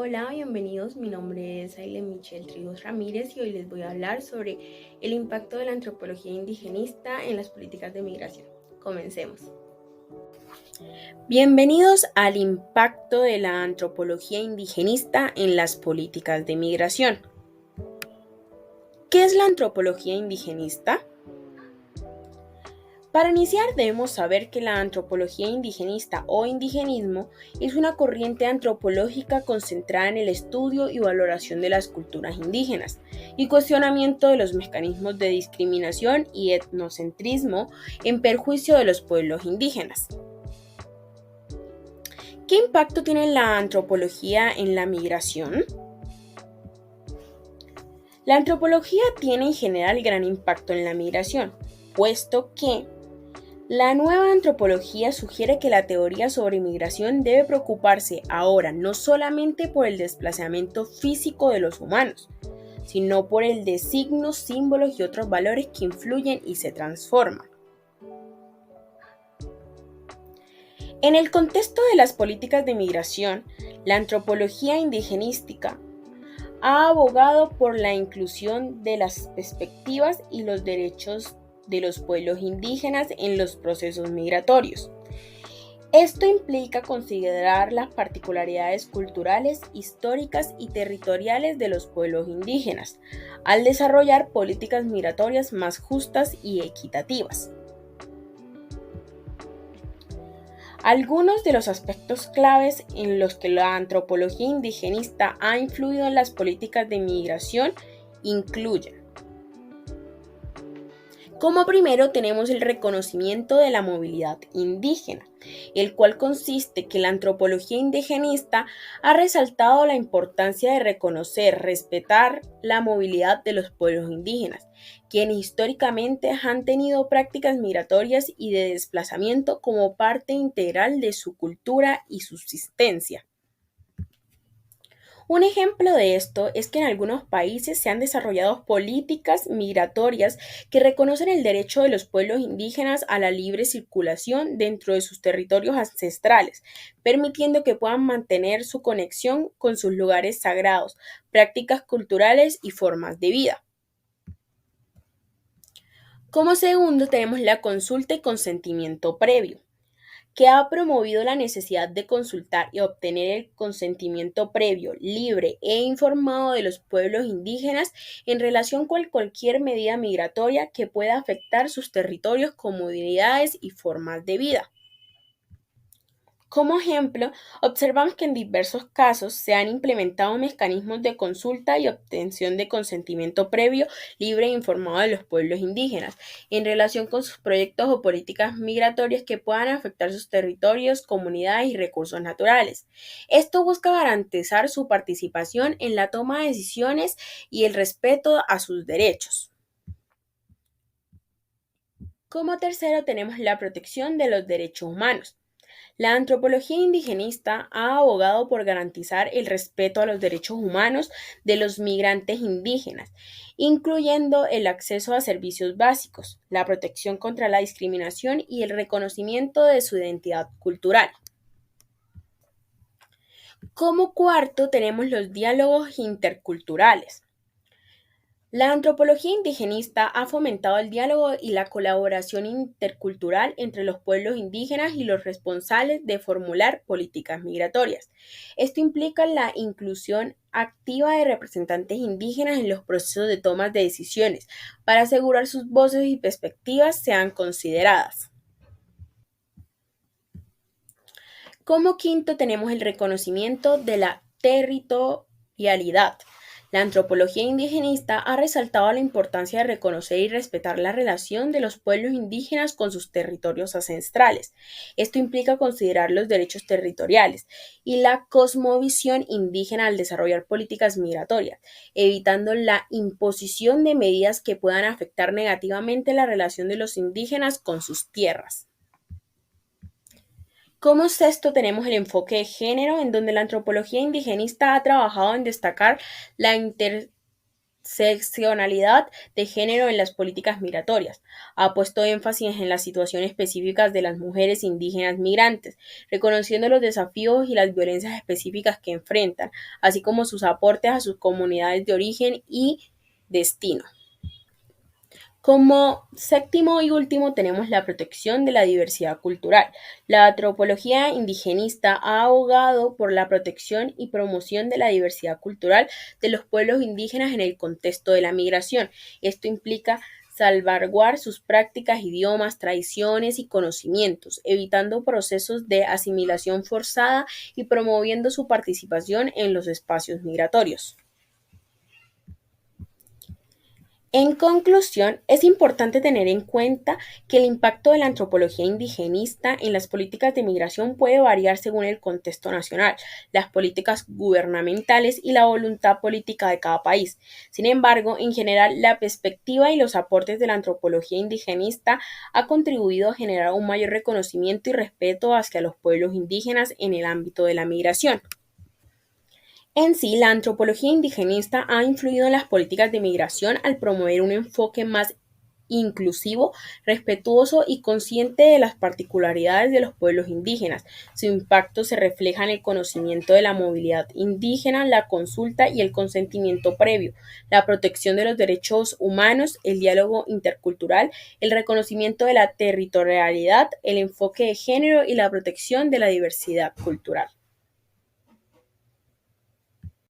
Hola, bienvenidos. Mi nombre es Aileen Michelle Trijos Ramírez y hoy les voy a hablar sobre el impacto de la antropología indigenista en las políticas de migración. Comencemos. Bienvenidos al impacto de la antropología indigenista en las políticas de migración. ¿Qué es la antropología indigenista? Para iniciar debemos saber que la antropología indigenista o indigenismo es una corriente antropológica concentrada en el estudio y valoración de las culturas indígenas y cuestionamiento de los mecanismos de discriminación y etnocentrismo en perjuicio de los pueblos indígenas. ¿Qué impacto tiene la antropología en la migración? La antropología tiene en general gran impacto en la migración, puesto que la nueva antropología sugiere que la teoría sobre migración debe preocuparse ahora no solamente por el desplazamiento físico de los humanos, sino por el de signos, símbolos y otros valores que influyen y se transforman. En el contexto de las políticas de migración, la antropología indigenística ha abogado por la inclusión de las perspectivas y los derechos de los pueblos indígenas en los procesos migratorios. Esto implica considerar las particularidades culturales, históricas y territoriales de los pueblos indígenas, al desarrollar políticas migratorias más justas y equitativas. Algunos de los aspectos claves en los que la antropología indigenista ha influido en las políticas de migración incluyen: como primero tenemos el reconocimiento de la movilidad indígena, el cual consiste que la antropología indigenista ha resaltado la importancia de reconocer, respetar la movilidad de los pueblos indígenas, quienes históricamente han tenido prácticas migratorias y de desplazamiento como parte integral de su cultura y subsistencia. Un ejemplo de esto es que en algunos países se han desarrollado políticas migratorias que reconocen el derecho de los pueblos indígenas a la libre circulación dentro de sus territorios ancestrales, permitiendo que puedan mantener su conexión con sus lugares sagrados, prácticas culturales y formas de vida. Como segundo tenemos la consulta y consentimiento previo, que ha promovido la necesidad de consultar y obtener el consentimiento previo, libre e informado de los pueblos indígenas en relación con cualquier medida migratoria que pueda afectar sus territorios, comunidades y formas de vida. Como ejemplo, observamos que en diversos casos se han implementado mecanismos de consulta y obtención de consentimiento previo, libre e informado de los pueblos indígenas en relación con sus proyectos o políticas migratorias que puedan afectar sus territorios, comunidades y recursos naturales. Esto busca garantizar su participación en la toma de decisiones y el respeto a sus derechos. Como tercero tenemos la protección de los derechos humanos. La antropología indigenista ha abogado por garantizar el respeto a los derechos humanos de los migrantes indígenas, incluyendo el acceso a servicios básicos, la protección contra la discriminación y el reconocimiento de su identidad cultural. Como cuarto tenemos los diálogos interculturales. La antropología indigenista ha fomentado el diálogo y la colaboración intercultural entre los pueblos indígenas y los responsables de formular políticas migratorias. Esto implica la inclusión activa de representantes indígenas en los procesos de toma de decisiones para asegurar sus voces y perspectivas sean consideradas. Como quinto tenemos el reconocimiento de la territorialidad. La antropología indigenista ha resaltado la importancia de reconocer y respetar la relación de los pueblos indígenas con sus territorios ancestrales. Esto implica considerar los derechos territoriales y la cosmovisión indígena al desarrollar políticas migratorias, evitando la imposición de medidas que puedan afectar negativamente la relación de los indígenas con sus tierras. Como sexto tenemos el enfoque de género, en donde la antropología indigenista ha trabajado en destacar la interseccionalidad interseccionalidad de género en las políticas migratorias. Ha puesto énfasis en las situaciones específicas de las mujeres indígenas migrantes, reconociendo los desafíos y las violencias específicas que enfrentan, así como sus aportes a sus comunidades de origen y destino. Como séptimo y último tenemos la protección de la diversidad cultural. La antropología indigenista ha abogado por la protección y promoción de la diversidad cultural de los pueblos indígenas en el contexto de la migración. Esto implica salvaguardar sus prácticas, idiomas, tradiciones y conocimientos, evitando procesos de asimilación forzada y promoviendo su participación en los espacios migratorios. En conclusión, es importante tener en cuenta que el impacto de la antropología indigenista en las políticas de migración puede variar según el contexto nacional, las políticas gubernamentales y la voluntad política de cada país. Sin embargo, en general, la perspectiva y los aportes de la antropología indigenista ha contribuido a generar un mayor reconocimiento y respeto hacia los pueblos indígenas en el ámbito de la migración. En sí, la antropología indigenista ha influido en las políticas de migración al promover un enfoque más inclusivo, respetuoso y consciente de las particularidades de los pueblos indígenas. Su impacto se refleja en el conocimiento de la movilidad indígena, la consulta y el consentimiento previo, la protección de los derechos humanos, el diálogo intercultural, el reconocimiento de la territorialidad, el enfoque de género y la protección de la diversidad cultural.